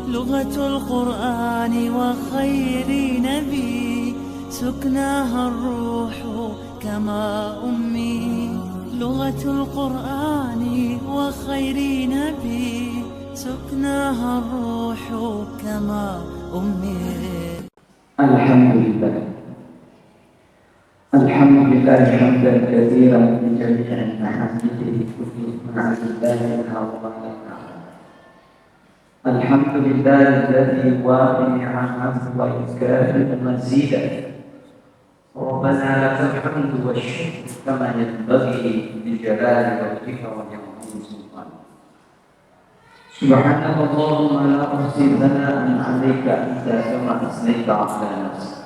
لغة القرآن وخير نبي سكناها الروح كما أمي لغة القرآن وخير نبي سكناها الروح كما أمي. الحمد لله حمدا كثيرا بجميع محامده كل مع لله وعلينا. الحمد لله الذي وافي نعمه وإكافئ مزيدا. ربنا لك الحمد والشكر كما ينبغي لجلال وجهك وعظيم سلطانك. سبحانك اللهم لا أحصي ثناء عليك أنت كما أثنيت على نفسك.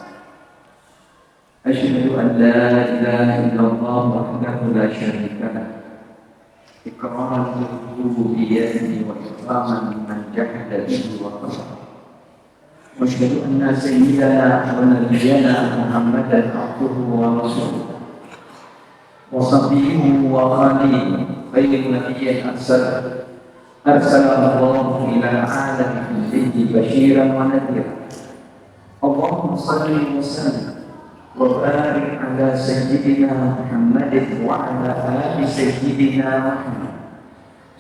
أشهد أن لا إله إلا الله وحده لا شريك له إكراما بربوبيته وإكراما لمن جحد به وكفر. وأشهد أن سيدنا ونبينا محمدا عبده ورسوله وصفيه وخليله خير نبي أرسله الله إلى العالم كله بشيرا ونذيرا. اللهم صل وسلم وبارك على سيدنا محمد وعلى آل سيدنا محمد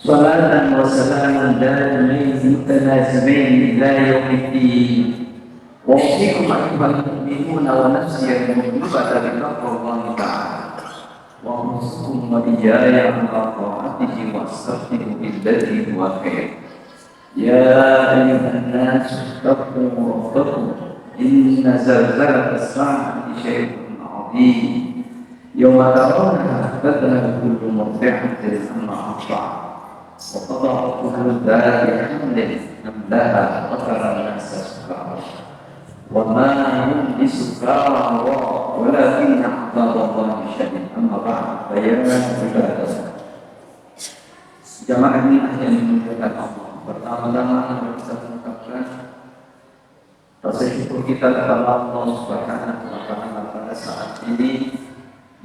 صلاة وسلاما دائمين متلازمين إلى يوم الدين. وأوصيكم أيها المؤمنون ونفسي المذنبة بتقوى الله تعالى وأوصيكم وإياي على طاعته واستغفروا بالذي هو خير. يا أيها الناس اتقوا ربكم إن زلزلة الساعة شيء عظيم يوم ترونها تذهل كل مرضعة عما أرضعت وتضع كل ذات حمل حملها وترى الناس سكارى وما هم بسكارى ولكن عذاب الله شديد. أما بعد فيا عباد الله jamaah ini yang dimuliakan Allah, pertama-tama kita mengucapkan rasa syukur kita kepada Allah Subhanahu wa Ta'ala pada saat ini,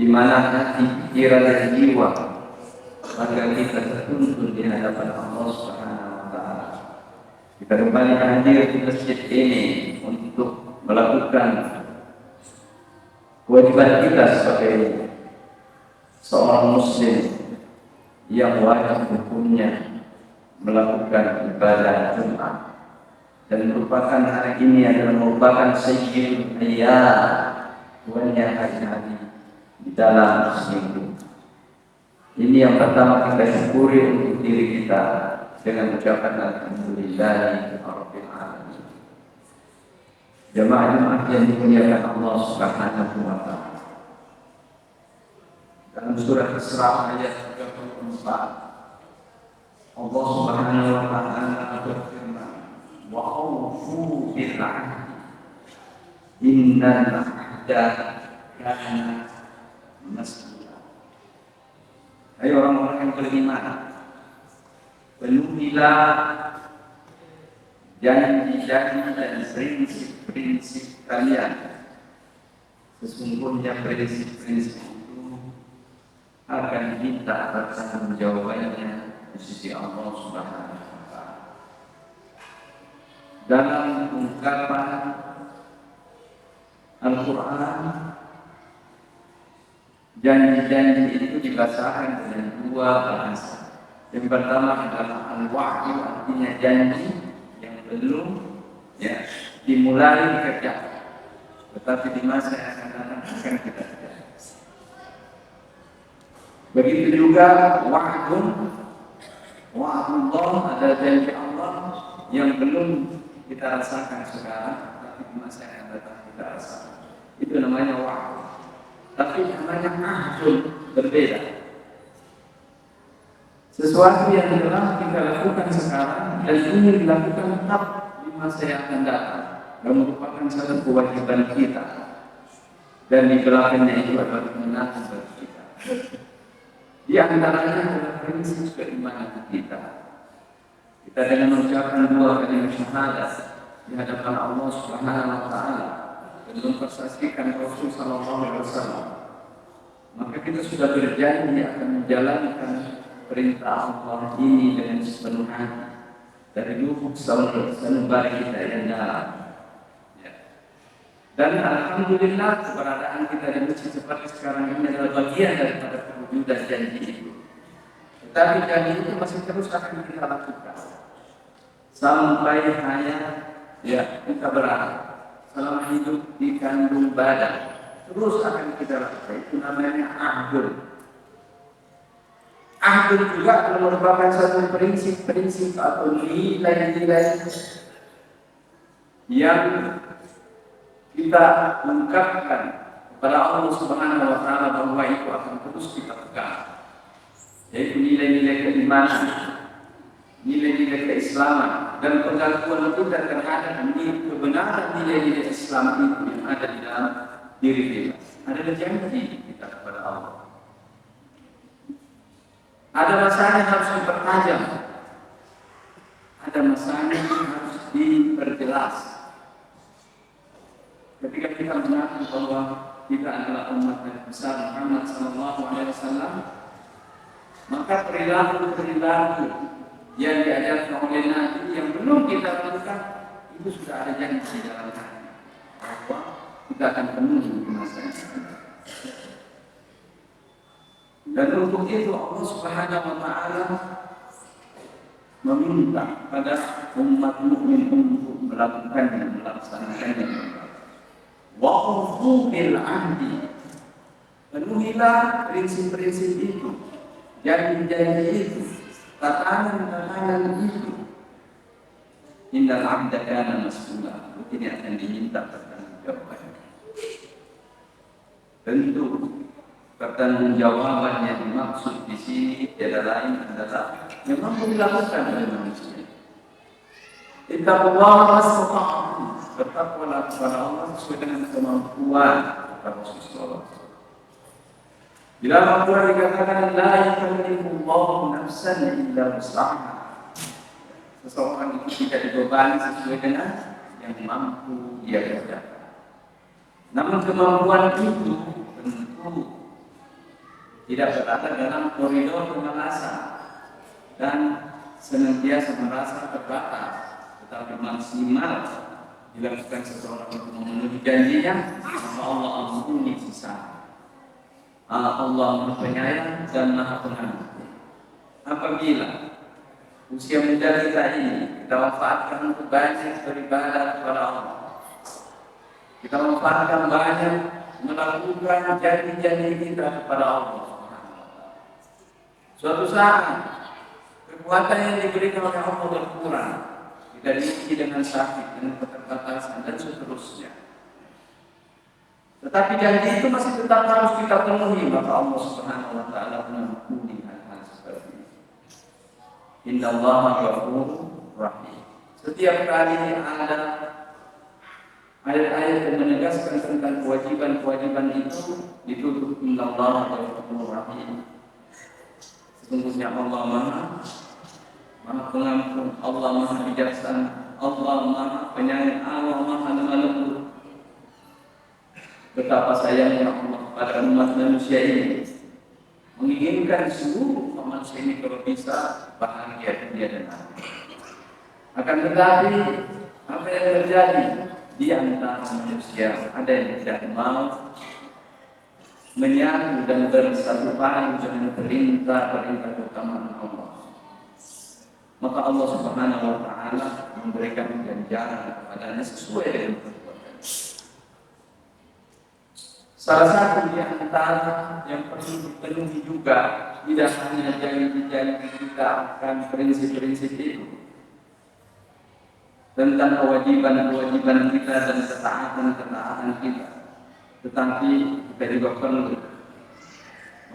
di mana hati, pikiran dan jiwa agar kita tertuntun di hadapan Allah Subhanahu wa Ta'ala. Kita kembali hadir di masjid ini untuk melakukan kewajiban kita sebagai seorang muslim yang wajib hukumnya melakukan ibadah Jumat. Dan merupakan hari ini adalah merupakan sayyidul ayyam, tuannya hari-hari di dalam seminggu. Ini yang pertama kita syukuri untuk diri kita dengan ucapan alhamdulillahirabbil alamin. Jamaah yang dimuliakan Allah Subhanahu wa Ta'ala. Dalam surah Isra ayat 34, Allah Subhanahu wa Ta'ala berfirman, وَأَوْفُوا بِالْعَهْدِ إِنَّ الْعَهْدَ كَانَ مَسْئُولًا. Hai orang-orang yang beriman, penuhilah janji-janji dan prinsip-prinsip kalian. Sesungguhnya prinsip-prinsip itu akan diminta pertanggungjawabannya di sisi Allah Subhanahu wa Ta'ala. Dalam ungkapan Al-Quran, janji-janji itu dibahasakan dengan dua bahasa. Yang pertama adalah al-wa'du, artinya janji yang belum dimulai dikerjakan, tetapi di masa yang akan datang akan kita kerjakan. Begitu juga wa'dullah, ada janji Allah yang belum kita rasakan sekarang, tapi di masa yang datang kita rasakan. Itu namanya wa'd. Tapi namanya ahdun berbeda. Sesuatu yang telah kita lakukan sekarang dan ingin dilakukan tetap di masa yang akan datang, dan merupakan satu kewajiban kita. Dan di belakangnya itu adalah kemenangan bagi kita. Di antaranya adalah prinsip keimanan kita. Kita dengan mengucapkan dua kalimat syahadat di hadapan Allah Subhanahu wa Ta'ala dan mempersaksikan Rasul sallallahu alaihi wasallam, maka kita sudah berjanji akan menjalankan perintah Allah ini dengan sepenuh hati dari lubuk sanubari kita yang dalam. Ya. Dan alhamdulillah keberadaan kita di masjid seperti sekarang ini adalah bagian daripada perwujudan janji itu. Tetapi janji itu masih terus akan kita lakukan sampai hanya kita berada selama hidup di kandung badan, terus akan kita lakukan. Itu namanya ahdul. Ahdul juga merupakan satu prinsip-prinsip atau nilai-nilai yang kita ungkapkan kepada Allah Subhanahu wa taala bahwa itu akan terus kita pegang, yaitu nilai-nilai keimanan, nilai-nilai keislaman, dan pengakuan kita terhadap kebenaran nilai-nilai Islam itu yang ada di dalam diri kita. Ada janji kita kepada Allah. Ada masanya harus dipertajam, ada masanya harus diperjelas. Ketika kita mengaku bahwa kita adalah umat Nabi besar Muhammad SAW, maka perilaku-perilaku yang diajarkan oleh Nabi yang belum kita lakukan itu sudah ada janji di dalam hati bahwa kita akan penuhi di masa yang akan datang. Dan untuk itu Allah Subhanahu wa taala meminta pada umat mukmin untuk melakukannya, melaksanakannya. Wa'ufu bil ahdi, penuhilah prinsip-prinsip itu, janji-janji itu, tatanan-tatanan itu. Innal 'abda kana mas'ula, ini akan diminta pertanggungjawaban. Tentu pertanggungjawaban yang dimaksud di sini tiada lain adalah yang mampu dilakukan oleh manusia. Ittaqullah mastata'tum, bertakwalah kepada Allah sesuai dengan kemampuan kata Rasulullah. Di dalam Al-Quran dikatakan la yukallifullahu nafsan illa wus'aha. Seseorang itu tidak dibebani sesuai dengan yang mampu dia kerjakan. Namun kemampuan itu tentu tidak berada dalam koridor kemalasan dan senantiasa merasa terbatas, tetapi maksimal dilakukan seseorang untuk memenuhi janjinya, maka Allah ampuni sisa. Allah Maha Penyayang dan Maha Pengampun. Apabila usia muda kita ini kita manfaatkan untuk banyak beribadah kepada Allah, kita manfaatkan banyak melakukan janji-janji kita kepada Allah. Suatu saat kekuatan yang diberikan oleh Allah berkurang, kita diuji dengan sakit, dengan keterbatasan dan seterusnya. Tetapi janji itu masih tetap harus kita penuhi, maka Allah Subhanahu wa taala mengampuni hal-hal seperti ini. Innallaha ghafurur rahim. Setiap kali ada ayat-ayat yang menegaskan tentang kewajiban-kewajiban itu ditutup innallaha ghafurur rahim. Sesungguhnya Allah Maha Pengampun, Allah Maha Bijaksana, Allah Maha Penyayang, Allah Maha Lemah Lembut. Betapa sayangnya Allah pada umat manusia ini, menginginkan seluruh manusia ini kalau bisa bahagia dunia dan akhirat. Akan tetapi apa yang terjadi di antara manusia, ada yang tidak mau menyatu dan bersatu padu dengan perintah keutamaan Allah. Maka Allah Subhanahu wa taala memberikan ganjaran kepadanya sesuai dengan perbuatannya. Salah satu di antara yang perlu dipenuhi juga tidak hanya janji-janji kita akan prinsip-prinsip itu tentang kewajiban-kewajiban kita dan ketaatan-ketaatan kita, tetapi kita juga perlu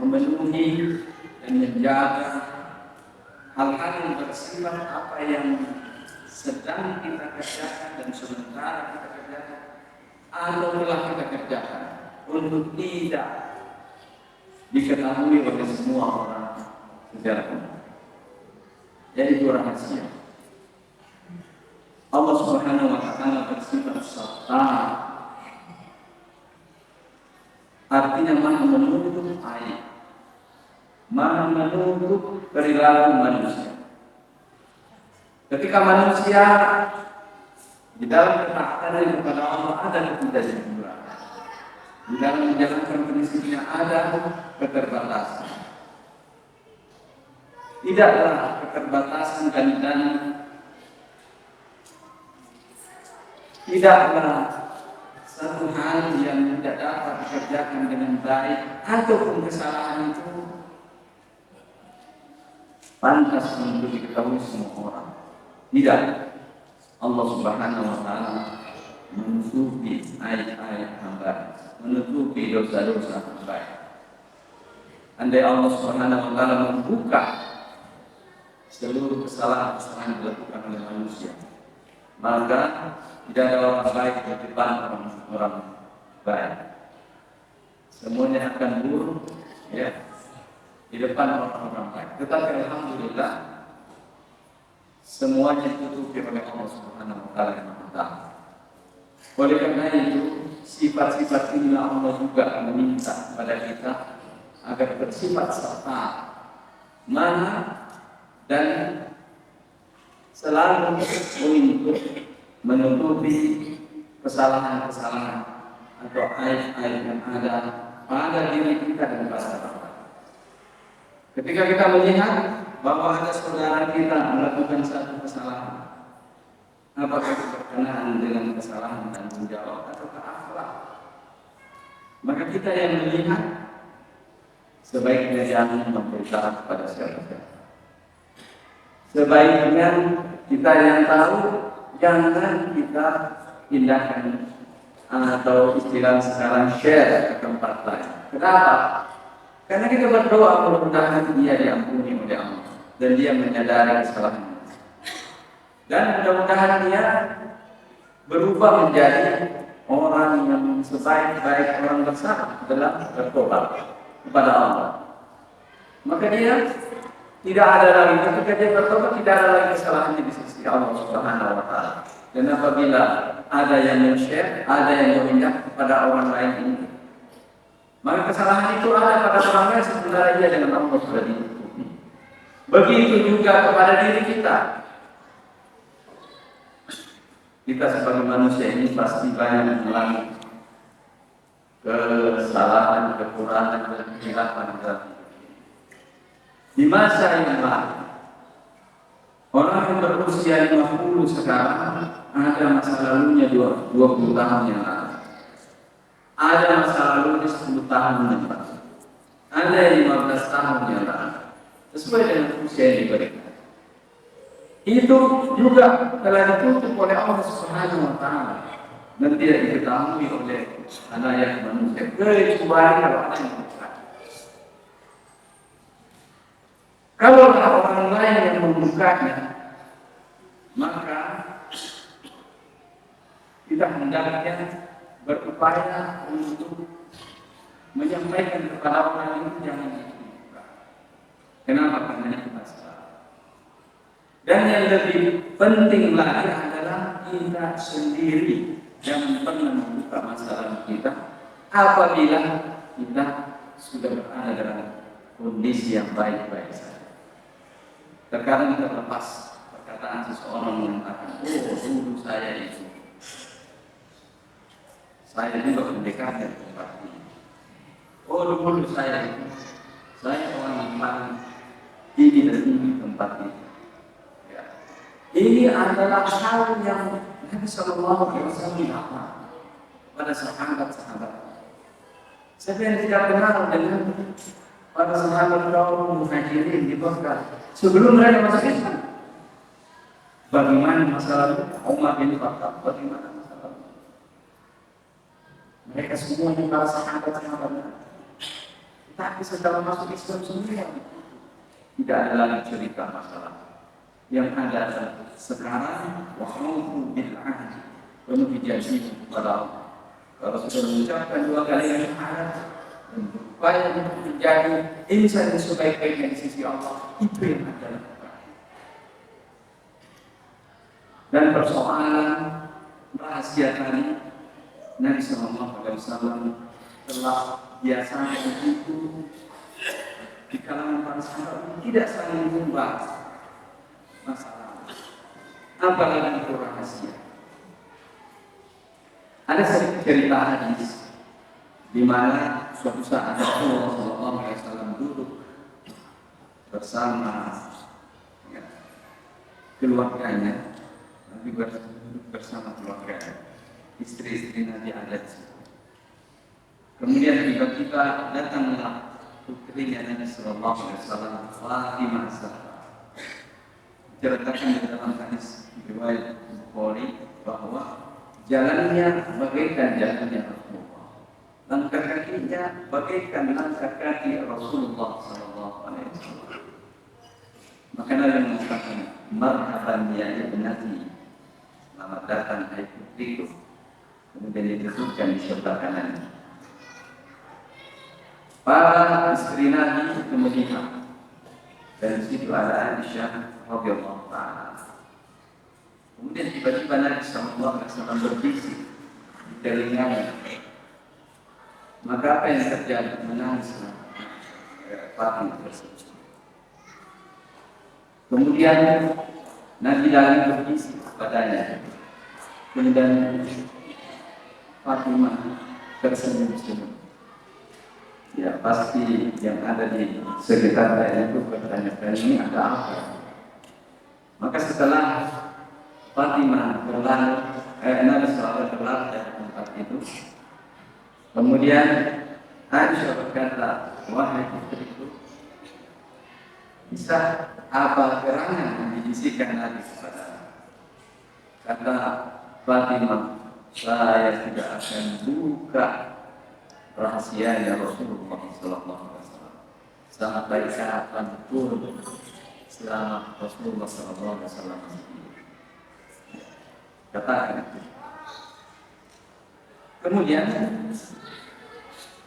memenuhi dan menjaga hal-hal yang bersifat apa yang sedang kita kerjakan dan sementara kita kerjakan atau telah kita kerjakan untuk tidak diketahui oleh semua orang secara umum. Yaitu rahasia. Allah Subhanahu wa taala bersifat sattar, artinya Maha menutup aib, Maha menutup perilaku manusia. Ketika manusia di dalam ketaatan kepada Allah ada ketidakjujuran, di dalam menjalankan prinsipnya ada keterbatasan. Tidaklah keterbatasan dan tidaklah satu hal yang tidak dapat dikerjakan dengan baik ataupun kesalahan itu pantas untuk diketahui semua orang. Tidak. Allah Subhanahu wa taala menutupi aib-aib hamba, menutupi dosa-dosa hamba. Andai Allah Subhanahu wa taala membuka seluruh kesalahan-kesalahan dilakukan oleh manusia, maka tidak ada orang baik di depan orang baik. Semuanya akan buruk, ya, di depan orang-orang baik. Tetapi alhamdulillah semuanya ditutupi oleh Allah Subhanahu wa taala yang Maha Taala. Oleh karena itu, sifat-sifat inilah Allah juga meminta kepada kita agar bersifat serta mana dan selalu untuk menutupi kesalahan-kesalahan atau aib-aib yang ada pada diri kita dan pada orang lain. Ketika kita melihat bahwa ada saudara kita melakukan satu kesalahan, apakah itu berkenaan dengan kesalahan tanggung jawab atau akhlak, maka kita yang melihat sebaiknya jangan memberitahu kepada siapa-siapa. Sebaiknya kita yang tahu jangan kita pindahkan atau istilah sekarang share ke tempat lain. Kenapa? Karena kita berdoa mudah-mudahan dia diampuni oleh Allah dan dia menyadari kesalahannya. Dan mudah-mudahan dia berubah menjadi orang yang sebaik-baik orang besar dalam bertobat kepada Allah. Maka dia tidak ada lagi, ketika dia bertobat tidak ada lagi kesalahannya di sisi Allah Subhanahu wa taala. Dan apabila ada yang men-share, ada yang memindah kepada orang lain ini, maka kesalahan itu ada pada orang lain sebenarnya dia dengan Allah sudah ditutupi. Begitu juga kepada diri kita. Kita sebagai manusia ini pasti banyak mengalami kesalahan, kekurangan dan kehilafan dalam hidup. Di masa yang lalu, orang yang berusia 50 sekarang ada masa lalunya 20 tahun yang lalu. Ada masa lalunya 10 tahun yang lalu. Ada yang 15 tahun yang lalu. Sesuai dengan usia yang diberikan. Itu juga telah ditutup oleh Allah Subhanahu wa taala dan tidak diketahui oleh anak manusia kecuali kalau ada yang bukan. Kalau orang lain yang membukanya, maka kita hendaknya berupaya untuk menyampaikan kepada orang itu jangan dibuka. Kenapa? Karena itu masalah. Dan yang lebih penting lagi adalah kita sendiri jangan pernah membuka masalah kita apabila kita sudah berada dalam kondisi yang baik-baik saja. Terkadang terlepas perkataan seseorang mengatakan, dulu saya juga pendekar dari tempat ini. Dulu saya orang yang paling tinggi dan tinggi tempat ini. Ya. Ini adalah hal yang Nabi Sallallahu Alaihi Wasallam pada sahabat-sahabat. Siapa yang tidak kenal dengan para sahabat kaum Muhajirin di Mekah sebelum mereka masuk Islam? Bagaimana masalah Umar bin Khattab? Bagaimana masalah mereka semuanya para sahabat-sahabat? Tapi setelah masuk Islam semua tidak ada lagi cerita masalah. Yang ada sekarang wahyu bil ahdi, penuhi janji kepada Allah. Kalau sudah mengucapkan 2 kali syahadat dan berupaya untuk menjadi insan yang sebaik-baiknya di sisi Allah, itu yang adalah. Dan persoalan rahasia tadi, Nabi Sallallahu Alaihi Wasallam telah biasanya itu di kalangan para sahabat tidak saling membahas masalah. apalagi itu rahasia. Ada sedikit cerita hadis di mana suatu saat Rasulullah SAW duduk bersama keluarganya, Nabi duduk bersama keluarganya, istri-istri Nabi ada di situ. Kemudian tiba-tiba datanglah putrinya Nabi SAW, Fatimah Zahra. Diceritakan di dalam hadis riwayat Bukhari bahwa jalannya bagaikan jalannya Rasulullah, langkah kakinya bagaikan langkah kaki Rasulullah SAW. Maka Nabi mengatakan, marhaban ya ibnati, selamat datang hai putriku. Kemudian disebutkan di sebelah kanannya. Para istri Nabi kemudian, dan di situ ada Aisyah radhiyallahu ta'ala. Kemudian tiba-tiba Nabi SAW berbisik di telinganya. Maka apa yang terjadi? Menangislah Fatimah tersebut. Kemudian Nabi lagi berbisik kepadanya. Kemudian Fatimah tersenyum-senyum. Ya pasti yang ada di sekitarnya itu bertanya-tanya, ini ada apa? Maka setelah Fatimah berlalu, Nabi SAW berlalu dari tempat itu, kemudian Aisyah berkata, wahai putriku, bisa apa gerangan yang dibisikkan Nabi kepada? Kata Fatimah, saya tidak akan buka rahasianya Rasulullah SAW sampai kapan pun selama Rasulullah SAW katakan. Kemudian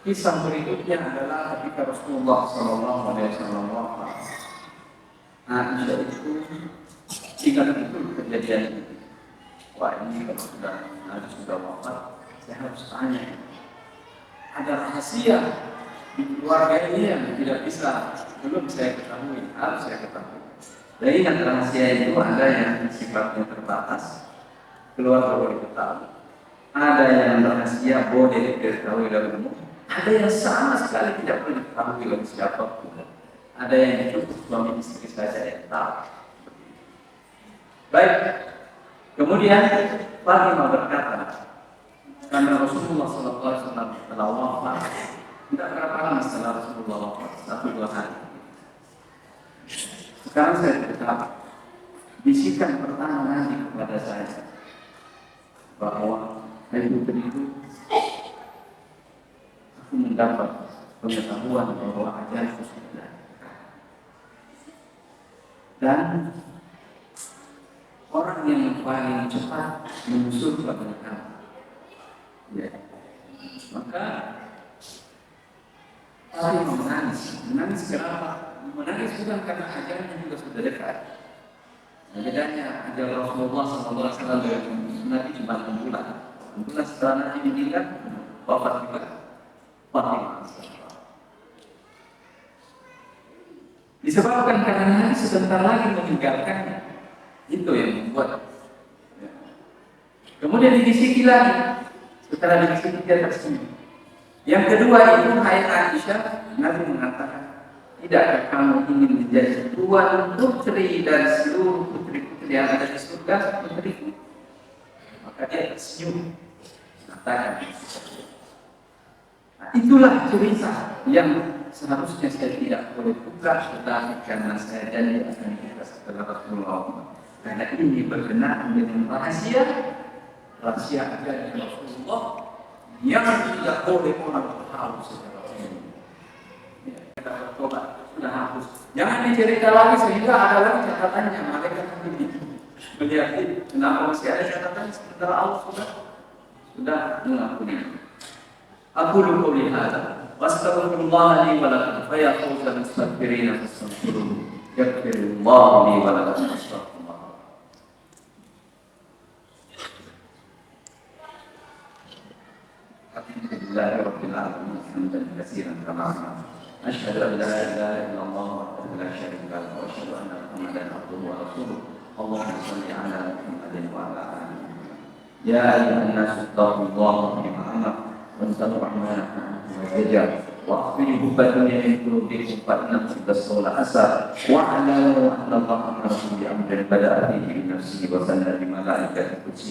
kisah berikutnya adalah ketika Rasulullah SAW Aisyah itu ingat itu kejadian itu. Wah ini kalau sudah wafat, saya harus tanya. Ada rahasia di keluarga ini yang tidak bisa, belum saya ketahui, harus saya ketahui. Dan ingat rahasia itu ada yang sifatnya terbatas, keluarga boleh ketahui. Ada yang rahasia boleh diketahui oleh umum. Ada yang sama sekali tidak boleh diketahui oleh siapapun. Ada yang cukup suami istri saja yang tahu. Baik. Kemudian Fatimah berkata, karena Rasulullah SAW telah wafat, tidak berapa lama setelah Rasulullah wafat, 1-2 hari. Sekarang saya berkata, bisikan pertama Nabi kepada saya bahwa hai putriku, aku mendapat pengetahuan bahwa ajalku sudah dan orang yang paling cepat menyusul kepada kamu. Ya. Maka Fatimah menangis kenapa? Menangis bukan karena ajalnya juga sudah dekat. Bedanya ajal Rasulullah SAW dengan Nabi cuma 6 bulan. 6 bulan setelah Nabi meninggal, wafat juga Fatimah. Disebabkan karena Nabi sebentar lagi meninggalkannya. Itu yang membuat. Kemudian dibisiki lagi. Setelah dibisiki dia tersenyum. Yang kedua itu, hai Aisyah, Nabi mengatakan, tidakkah kamu ingin menjadi tuan putri dari seluruh putri-putri yang ada di surga, putriku? Maka dia tersenyum. Mengatakan, nah, itulah cerita yang seharusnya saya tidak boleh buka, tetapi karena saya janji akan kita setelah Rasulullah. Karena ini berkenaan dengan rahasia ajaran Rasulullah yang tidak boleh orang tahu secara umum. Kita bertobat sudah hapus. Jangan dicerita lagi sehingga ada lagi catatannya. Malaikat ini melihat ini. Kenapa masih ada catatan sementara Allah sudah mengampuni. Aku lupa lihat. Wassalamualaikum li wa lakum fa yaqulu mustaghfirina fastaghfiruhu yaghfirullahu li wa lakum astaghfirullah. Alhamdulillahirabbil alamin hamdan katsiran kama asyhadu an la ilaha illallah wa la syarika lahu wa asyhadu anna Muhammadan abduhu wa rasuluh. اللهم صل على محمد وعلى آله. يا أيها الناس اتقوا الله بما أمر واتقوا الرحمن والرجال وأخرجوا الدنيا من قلوبكم فإنكم تدسون أسر واعلموا أن الله أمركم بأمر بدأ به بنفسه وسن بملائكة القدس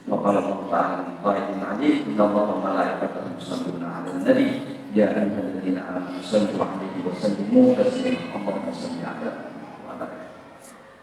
وقال الله تعالى من قائل عليه إن الله وملائكته يصلون على النبي يا أيها الذين آمنوا صلوا عليه وسلموا تسليما اللهم صل على محمد.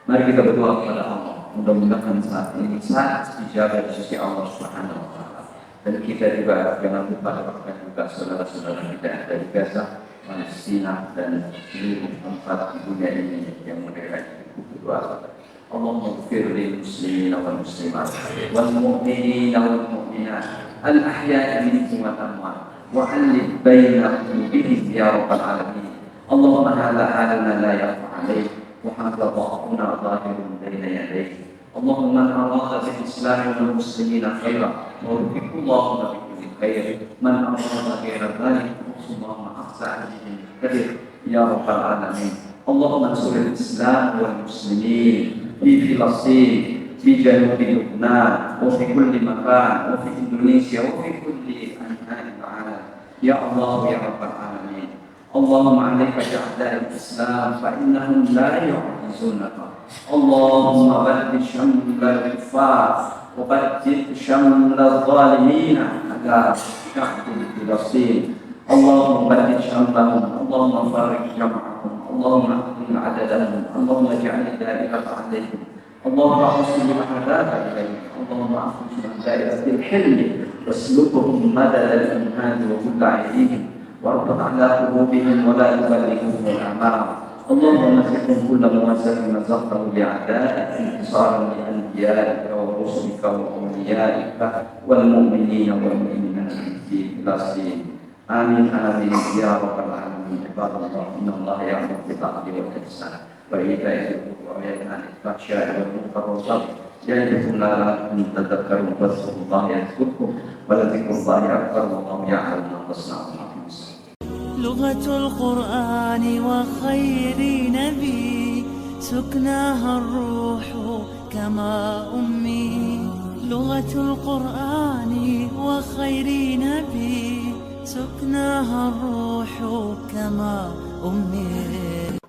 Mari kita berdoa kepada Allah. Mudah-mudahan saat ini saat dijaga di sisi Allah Subhanahu wa Ta'ala. Dan kita juga jangan lupa doakan juga saudara-saudara kita yang dari Gaza, Palestina dan seluruh tempat di dunia ini yang mereka berdoa. Allahumma ighfir lil muslimina wal muslimat wal mu'minina wal mu'minat al ahya'i minhum wal amwat wa alif baina qulubihim ya rabbal alamin. Allahumma hadha haluna la yakhfa 'alayk wa hadha dha'funa dhahirun baina yadayk. اللهم من أراد بالإسلام والمسلمين خيرا ووفقه اللهم بكل خير من أراد غير ذلك اللهم أخزى عليه الكبير يا رب العالمين. اللهم انصر الإسلام والمسلمين في فلسطين في جنوب لبنان وفي كل مكان وفي إندونيسيا وفي كل أنحاء العالم يا الله يا رب العالمين. اللهم عليك بأعداء الإسلام فإنهم لا يعجزونك. اللهم بدد شمل الكفار وبدد شمل الظالمين على شعب فلسطين. اللهم بدد شملهم اللهم فارق جمعهم اللهم اقتل عددهم اللهم اجعل الدائرة عليهم اللهم احسن العذاب اليهم اللهم اخرج من دائرة الحلم واسلكهم مدد الانهاد وكل عيدهم واربط على قلوبهم ولا تبلغهم الأعمار. اللهم مسكهم كل موسم مزقته لأعدائك انتصارا لأنبيائك ورسلك وأوليائك والمؤمنين والمؤمنات في فلسطين. آمين آمين يا رب العالمين. عباد الله إن الله يأمر بالعدل والإحسان وإيتاء ذي القربى وينهى عن الفحشاء والمنكر والبغي يعظكم لعلكم تذكرون فاذكروا الله يذكركم ولذكر الله أكبر والله يعلم ما تصنعون. لغة القرآن وخير نبي سكناها الروح كما أمي. لغة القرآن وخير نبي سكناها الروح كما أمي.